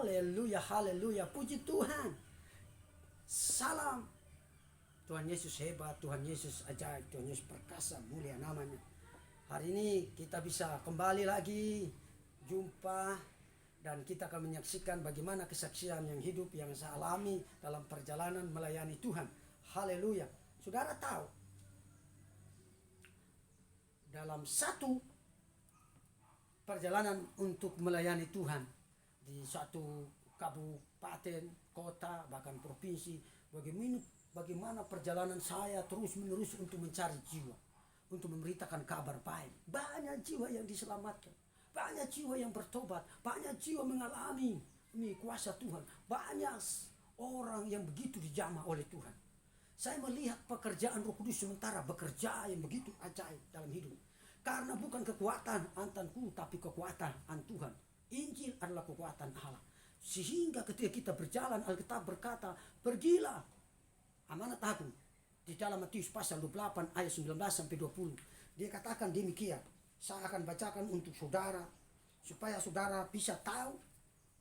Haleluya, haleluya. Puji Tuhan. Salam. Tuhan Yesus hebat, Tuhan Yesus ajaib, Tuhan Yesus perkasa, mulia namanya. Hari ini kita bisa kembali lagi jumpa dan kita akan menyaksikan bagaimana kesaksian yang hidup yang saya alami dalam perjalanan melayani Tuhan. Haleluya. Saudara tahu, dalam satu perjalanan untuk melayani Tuhan di satu kabupaten, kota, bahkan provinsi, bagaimana perjalanan saya terus menerus untuk mencari jiwa, untuk memberitakan kabar baik. Banyak jiwa yang diselamatkan, banyak jiwa yang bertobat, banyak jiwa mengalami kuasa Tuhan, banyak orang yang begitu dijamah oleh Tuhan. Saya melihat pekerjaan Roh Kudus sementara bekerja yang begitu ajaib dalam hidup. Karena bukan kekuatan antanku, tapi kekuatan Tuhan. Injil adalah kekuatan Allah. Sehingga ketika kita berjalan, Alkitab berkata, pergilah amanat aku. Di dalam Matius pasal 28 ayat 19 sampai 20. Dia katakan demikian. Saya akan bacakan untuk saudara, supaya saudara bisa tahu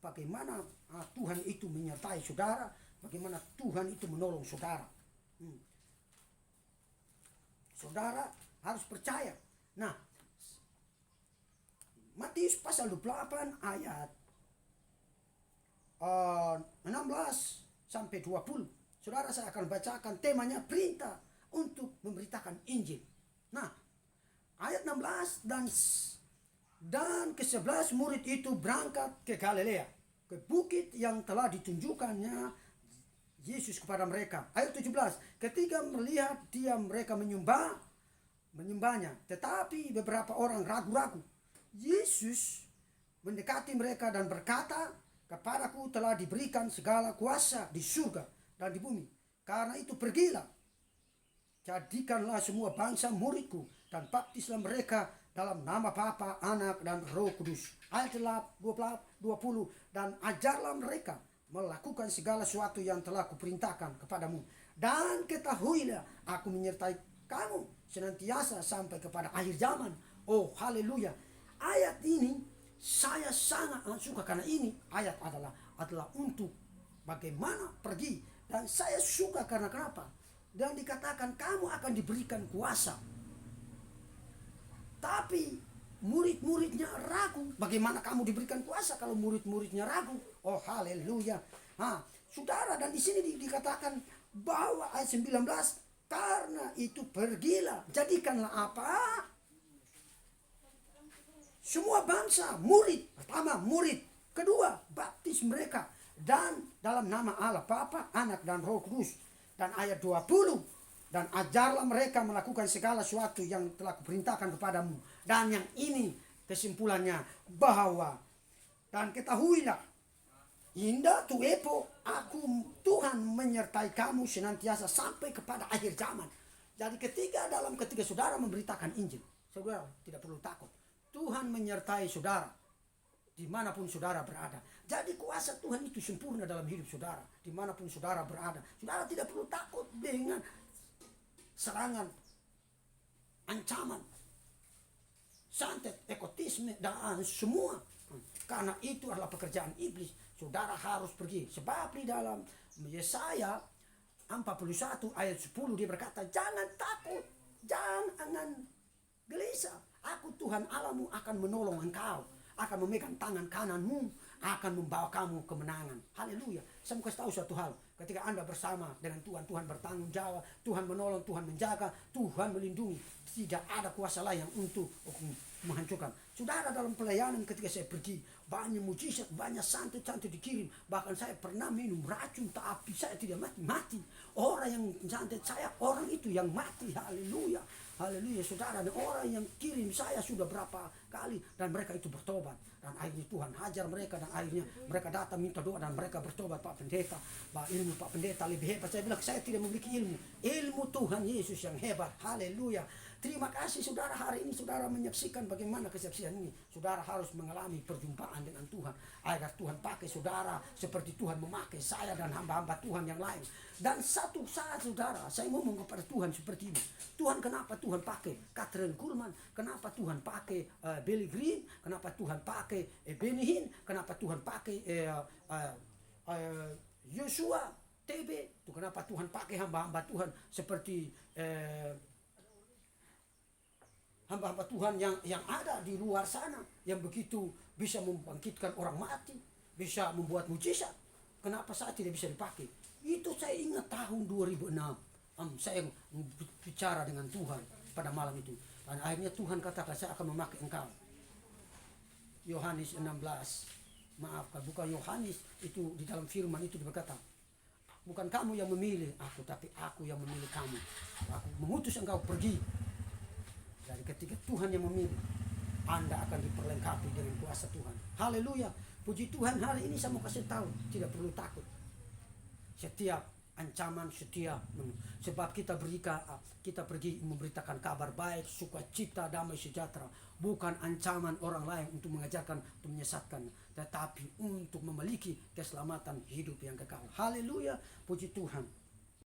bagaimana Tuhan itu menyertai saudara, bagaimana Tuhan itu menolong saudara. Saudara harus percaya. Nah, Matius pasal 28 ayat 16 sampai 20. Saudara, saya akan bacakan, temanya perintah untuk memberitakan Injil. Nah, ayat 16 dan ke-11 murid itu berangkat ke Galilea, ke bukit yang telah ditunjukkannya Yesus kepada mereka. Ayat 17, ketika melihat dia mereka menyembahnya, tetapi beberapa orang ragu-ragu. Yesus mendekati mereka dan berkata, kepadaku telah diberikan segala kuasa di surga dan di bumi. Karena itu pergilah, jadikanlah semua bangsa muridku dan baptislah mereka dalam nama Bapa, Anak dan Roh Kudus. Ayat 20, dan ajarlah mereka melakukan segala sesuatu yang telah kuperintahkan kepadamu. Dan ketahuilah, aku menyertai kamu senantiasa sampai kepada akhir zaman. Oh, haleluya. Ayat ini saya sangat suka, karena ini ayat adalah untuk bagaimana pergi. Dan saya suka karena kenapa? Dan dikatakan kamu akan diberikan kuasa. Tapi murid-muridnya ragu. Bagaimana kamu diberikan kuasa kalau murid-muridnya ragu? Oh, haleluya. Nah, saudara, dan di sini dikatakan bahwa ayat 19, karena itu pergilah, jadikanlah apa? Semua bangsa murid. Pertama murid, kedua baptis mereka dan dalam nama Allah Bapa, Anak dan Roh Kudus. Dan ayat 20, dan ajarlah mereka melakukan segala sesuatu yang telah kuperintahkan kepadamu. Dan yang ini kesimpulannya, bahwa dan ketahuilah, indah tu epo, aku Tuhan menyertai kamu senantiasa sampai kepada akhir zaman. Jadi ketika saudara memberitakan Injil, saudara tidak perlu takut. Tuhan menyertai saudara dimanapun saudara berada. Jadi kuasa Tuhan itu sempurna dalam hidup saudara dimanapun saudara berada. Saudara tidak perlu takut dengan serangan, ancaman, santet, ekotisme, dan semua. Karena itu adalah pekerjaan iblis. Saudara harus pergi. Sebab di dalam Yesaya 41 ayat 10 dia berkata, jangan takut, jangan gelisah. Aku Tuhan Allahmu akan menolong engkau, akan memegang tangan kananmu, akan membawa kamu kemenangan. Haleluya. Saya mau kasih tahu satu hal. Ketika Anda bersama dengan Tuhan, Tuhan bertanggung jawab, Tuhan menolong, Tuhan menjaga, Tuhan melindungi. Tidak ada kuasa lain untuk menghancurkan. Saudara, dalam pelayanan ketika saya pergi, banyak mujizat, banyak santet-santet dikirim. Bahkan saya pernah minum racun, tapi saya tidak mati. Orang yang santet saya, orang itu yang mati. Haleluya. Haleluya, saudara. Dan orang yang kirim saya sudah berapa kali, dan mereka itu bertobat. Dan akhirnya Tuhan hajar mereka, dan akhirnya mereka datang minta doa, dan mereka bertobat. Pak Pendeta, ilmu Pak Pendeta lebih hebat. Saya bilang, saya tidak memiliki ilmu. Ilmu Tuhan Yesus yang hebat. Haleluya. Terima kasih saudara, hari ini saudara menyaksikan bagaimana kesaksian ini. Saudara harus mengalami perjumpaan dengan Tuhan, agar Tuhan pakai saudara seperti Tuhan memakai saya dan hamba-hamba Tuhan yang lain. Dan satu saat saudara, saya ngomong kepada Tuhan seperti ini. Tuhan, kenapa Tuhan Tuhan pakai Kathryn Kuhlman, kenapa Tuhan pakai Billy Green, kenapa Tuhan pakai Benny Hinn, kenapa Tuhan pakai Joshua TB, itu kenapa Tuhan pakai hamba-hamba Tuhan seperti hamba-hamba Tuhan yang ada di luar sana, yang begitu bisa membangkitkan orang mati, bisa membuat mujizat. Kenapa saya tidak bisa dipakai? Itu saya ingat tahun 2006. Saya bicara dengan Tuhan pada malam itu. Dan akhirnya Tuhan katakan, saya akan memakai engkau. Yohanes 16. Maaf, bukan Yohanes, itu di dalam firman itu berkata, bukan kamu yang memilih aku, tapi aku yang memilih kamu. Aku mengutus engkau pergi. Dan ketika Tuhan yang memilih, Anda akan diperlengkapi dengan kuasa Tuhan. Haleluya. Puji Tuhan, hari ini saya mau kasih tahu, tidak perlu takut. Setiap ancaman, sebab kita pergi memberitakan kabar baik, sukacita, damai sejahtera, bukan ancaman orang lain untuk mengajarkan, untuk menyesatkan, tetapi untuk memiliki keselamatan hidup yang kekal. Haleluya, puji Tuhan.